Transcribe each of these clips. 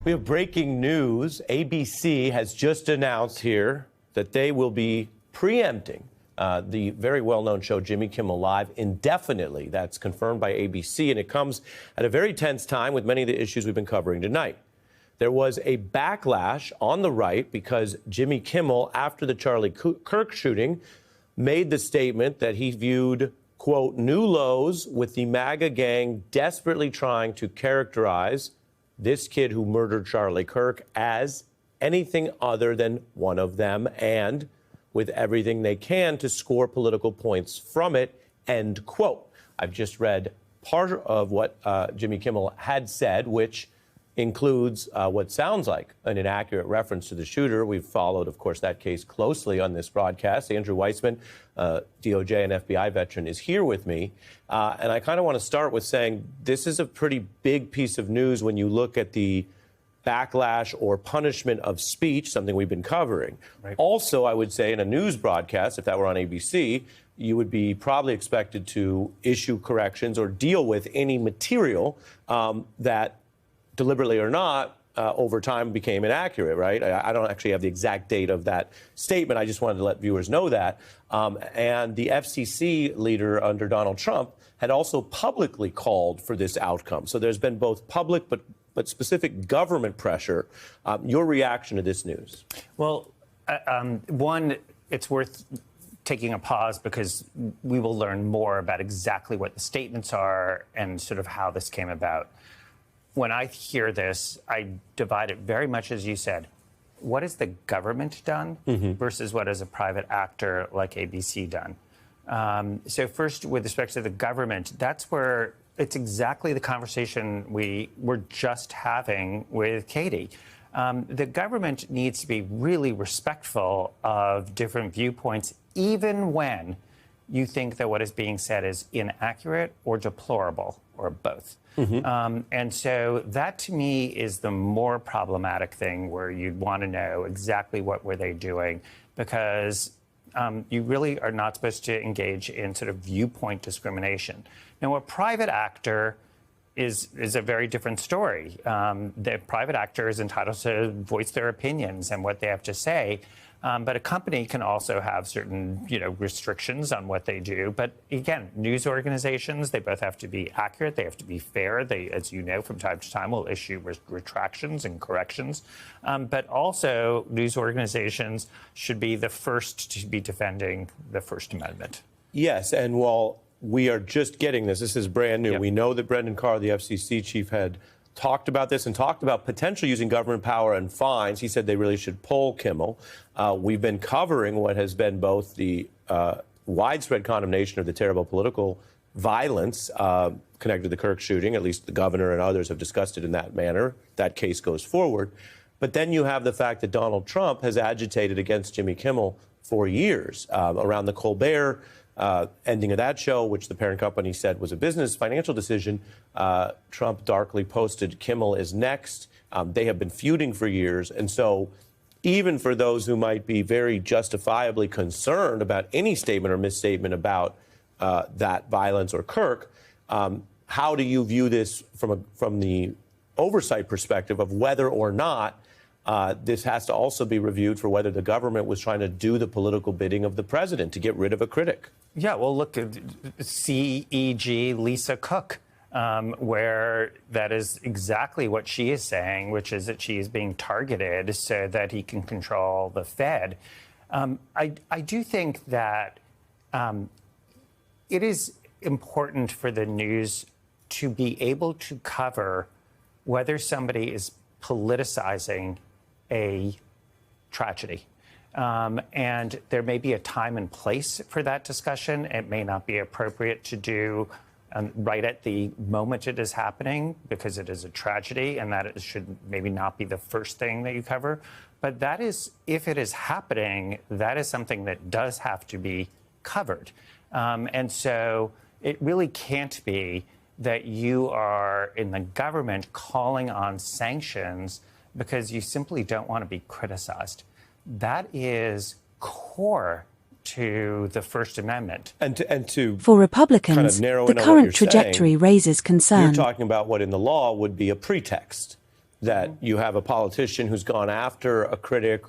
We have breaking news. ABC has just announced here that they will be preempting the very well-known show Jimmy Kimmel Live indefinitely. That's confirmed by ABC, and it comes at a very tense time with many of the issues we've been covering tonight. There was a backlash on the right because Jimmy Kimmel, after the Charlie Kirk shooting, made the statement that he viewed, quote, new lows with the MAGA gang desperately trying to characterize this kid who murdered Charlie Kirk as anything other than one of them, and with everything they can to score political points from it, end quote. I've just read part of what Jimmy Kimmel had said, which includes what sounds like an inaccurate reference to the shooter. We've followed, of course, that case closely on this broadcast. Andrew Weissman, DOJ and FBI veteran, is here with me. And I kind of want to start with saying this is a pretty big piece of news when you look at the backlash or punishment of speech, something we've been covering. Right. Also, I would say in a news broadcast, if that were on ABC, you would be probably expected to issue corrections or deal with any material that, deliberately or not, over time became inaccurate, right? I don't actually have the exact date of that statement. I just wanted to let viewers know that. And the FCC leader under Donald Trump had also publicly called for this outcome. So there's been both public but specific government pressure. Your reaction to this news? Well, one, it's worth taking a pause because we will learn more about exactly what the statements are and sort of how this came about. When I hear this, I divide it very much as you said. What has the government done versus what has a private actor like ABC done? So first, with respect to the government, that's where it's exactly the conversation we were just having with Katie. The government needs to be really respectful of different viewpoints, even when you think that what is being said is inaccurate or deplorable or both. And so that, to me, is the more problematic thing, where you'd want to know exactly what were they doing, because you really are not supposed to engage in sort of viewpoint discrimination. Now, a private actor is a very different story. The private actor is entitled to voice their opinions and what they have to say. But a company can also have certain, restrictions on what they do. But again, news organizations, they both have to be accurate. They have to be fair. They, as you know, from time to time will issue retractions and corrections. But also, news organizations should be the first to be defending the First Amendment. Yes, and while we are just getting this is brand new. Yep. We know that Brendan Carr, the FCC chief, had talked about this and talked about potentially using government power and fines. He said they really should pull Kimmel. We've been covering what has been both the widespread condemnation of the terrible political violence connected to the Kirk shooting. At least the governor and others have discussed it in that manner. That case goes forward. But then you have the fact that Donald Trump has agitated against Jimmy Kimmel for years around the Colbert ending of that show, which the parent company said was a business financial decision. Trump darkly posted Kimmel is next. They have been feuding for years. And so even for those who might be very justifiably concerned about any statement or misstatement about that violence or Kirk, how do you view this from the oversight perspective of whether or not this has to also be reviewed for whether the government was trying to do the political bidding of the president to get rid of a critic? Yeah, well, look, CEG Lisa Cook, where that is exactly what she is saying, which is that she is being targeted so that he can control the Fed. I do think that it is important for the news to be able to cover whether somebody is politicizing a tragedy. And there may be a time and place for that discussion. It may not be appropriate to do right at the moment it is happening, because it is a tragedy, and that it should maybe not be the first thing that you cover. But that is, if it is happening, that is something that does have to be covered. And so it really can't be that you are in the government calling on sanctions because you simply don't want to be criticized. That is core to the First Amendment. And to for Republicans, kind of the current trajectory raises concern. You're talking about what in the law would be a pretext. that you have a politician who's gone after a critic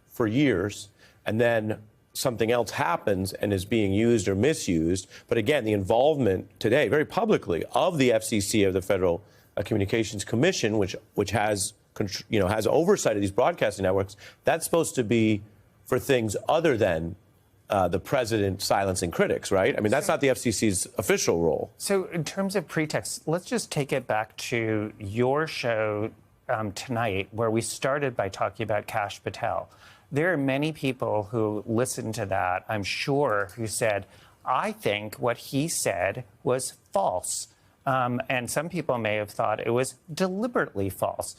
for years, and then something else happens and is being used or misused. But again, the involvement today, very publicly, of the FCC, of the Federal Communications Commission, which has has oversight of these broadcasting networks, that's supposed to be for things other than the president silencing critics, right? I mean, that's not the FCC's official role. So in terms of pretext, let's just take it back to your show tonight, where we started by talking about Kash Patel. There are many people who listened to that, I'm sure, who said, I think what he said was false. And some people may have thought it was deliberately false.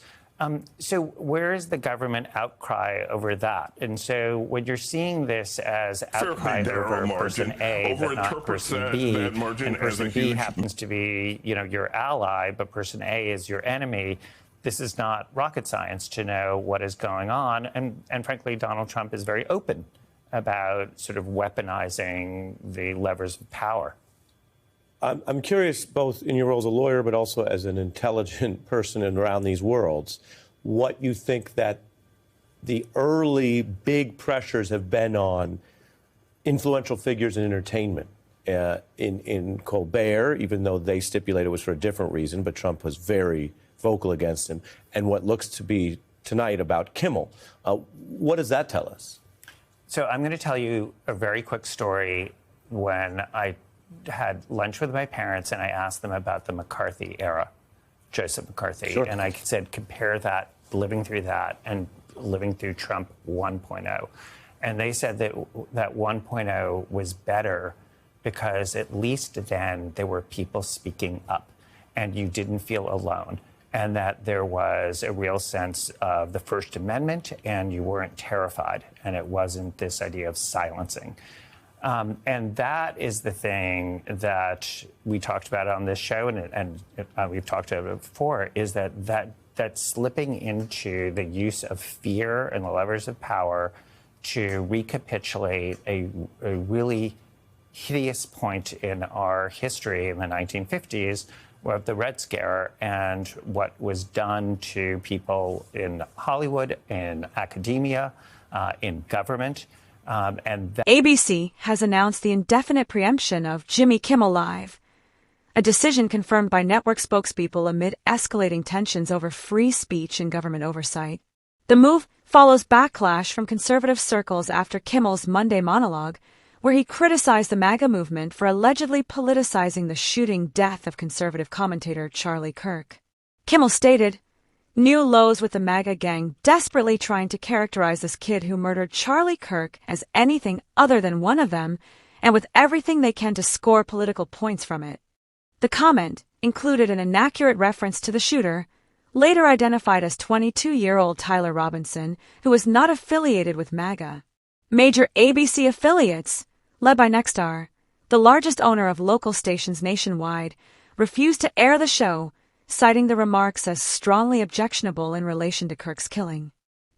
So where is the government outcry over that? And so when you're seeing this as outcry over person A, but not person B, and person B happens to be, your ally, but person A is your enemy, this is not rocket science to know what is going on. And frankly, Donald Trump is very open about sort of weaponizing the levers of power. I'm curious, both in your role as a lawyer, but also as an intelligent person around these worlds, what you think that the early big pressures have been on influential figures in entertainment. In Colbert, even though they stipulated it was for a different reason, but Trump was very vocal against him, and what looks to be tonight about Kimmel. What does that tell us? So I'm going to tell you a very quick story. When I had lunch with my parents and I asked them about the McCarthy era, Joseph McCarthy, sure. And I said, compare that, living through that, and living through Trump 1.0. And they said that 1.0 was better because at least then there were people speaking up and you didn't feel alone, and that there was a real sense of the First Amendment and you weren't terrified, and it wasn't this idea of silencing. And that is the thing that we talked about on this show, and we've talked about it before, is that slipping into the use of fear and the levers of power to recapitulate a really hideous point in our history in the 1950s of the Red Scare and what was done to people in Hollywood, in academia, in government. ABC has announced the indefinite preemption of Jimmy Kimmel Live, a decision confirmed by network spokespeople amid escalating tensions over free speech and government oversight. The move follows backlash from conservative circles after Kimmel's Monday monologue, where he criticized the MAGA movement for allegedly politicizing the shooting death of conservative commentator Charlie Kirk. Kimmel stated, "New lows with the MAGA gang desperately trying to characterize this kid who murdered Charlie Kirk as anything other than one of them, and with everything they can to score political points from it." The comment included an inaccurate reference to the shooter, later identified as 22-year-old Tyler Robinson, who was not affiliated with MAGA. Major ABC affiliates, led by Nexstar, the largest owner of local stations nationwide, refused to air the show, citing the remarks as strongly objectionable in relation to Kirk's killing.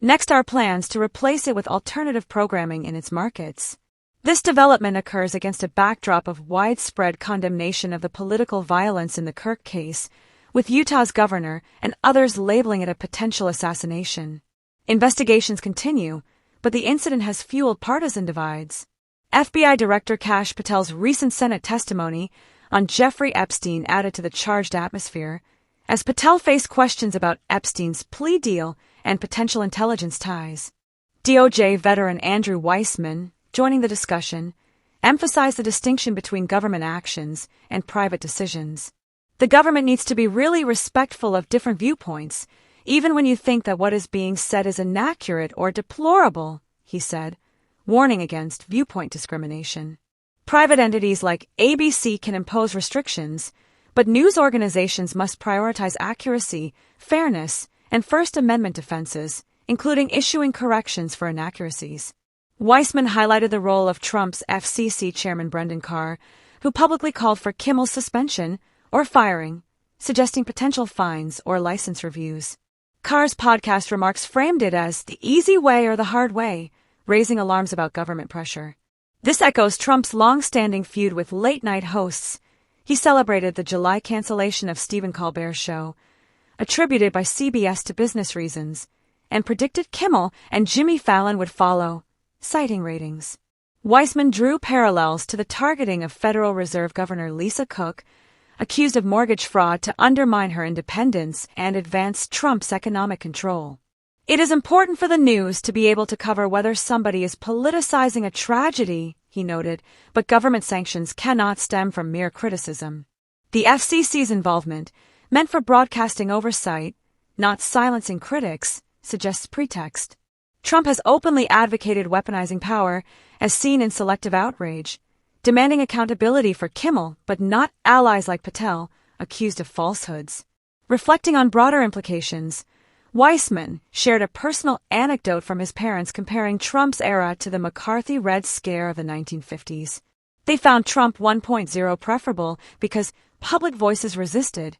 Nexstar plans to replace it with alternative programming in its markets. This development occurs against a backdrop of widespread condemnation of the political violence in the Kirk case, with Utah's governor and others labeling it a potential assassination. Investigations continue, but the incident has fueled partisan divides. FBI Director Kash Patel's recent Senate testimony on Jeffrey Epstein added to the charged atmosphere, as Patel faced questions about Epstein's plea deal and potential intelligence ties. DOJ veteran Andrew Weissman, joining the discussion, emphasized the distinction between government actions and private decisions. The government needs to be really respectful of different viewpoints, even when you think that what is being said is inaccurate or deplorable, he said, warning against viewpoint discrimination. Private entities like ABC can impose restrictions, but news organizations must prioritize accuracy, fairness, and First Amendment defenses, including issuing corrections for inaccuracies. Weissman highlighted the role of Trump's FCC chairman Brendan Carr, who publicly called for Kimmel's suspension or firing, suggesting potential fines or license reviews. Carr's podcast remarks framed it as the easy way or the hard way, raising alarms about government pressure. This echoes Trump's long-standing feud with late-night hosts. He celebrated the July cancellation of Stephen Colbert's show, attributed by CBS to business reasons, and predicted Kimmel and Jimmy Fallon would follow, citing ratings. Weissman drew parallels to the targeting of Federal Reserve Governor Lisa Cook, accused of mortgage fraud to undermine her independence and advance Trump's economic control. It is important for the news to be able to cover whether somebody is politicizing a tragedy, he noted, but government sanctions cannot stem from mere criticism. The FCC's involvement, meant for broadcasting oversight, not silencing critics, suggests pretext. Trump has openly advocated weaponizing power, as seen in selective outrage, demanding accountability for Kimmel but not allies like Patel, accused of falsehoods. Reflecting on broader implications, Weissman shared a personal anecdote from his parents comparing Trump's era to the McCarthy Red Scare of the 1950s. They found Trump 1.0 preferable because public voices resisted,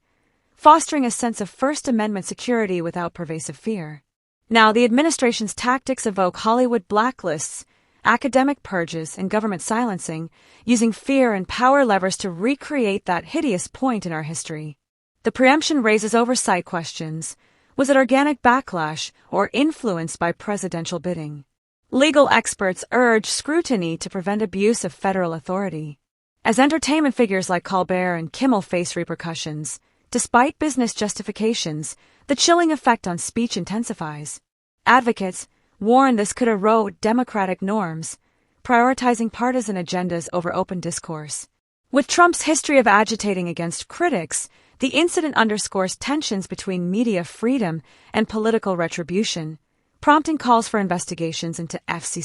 fostering a sense of First Amendment security without pervasive fear. Now, the administration's tactics evoke Hollywood blacklists, academic purges, and government silencing, using fear and power levers to recreate that hideous point in our history. The preemption raises oversight questions. Was it organic backlash or influenced by presidential bidding? Legal experts urge scrutiny to prevent abuse of federal authority. As entertainment figures like Colbert and Kimmel face repercussions, despite business justifications, the chilling effect on speech intensifies. Advocates warn this could erode democratic norms, prioritizing partisan agendas over open discourse. With Trump's history of agitating against critics, the incident underscores tensions between media freedom and political retribution, prompting calls for investigations into FCC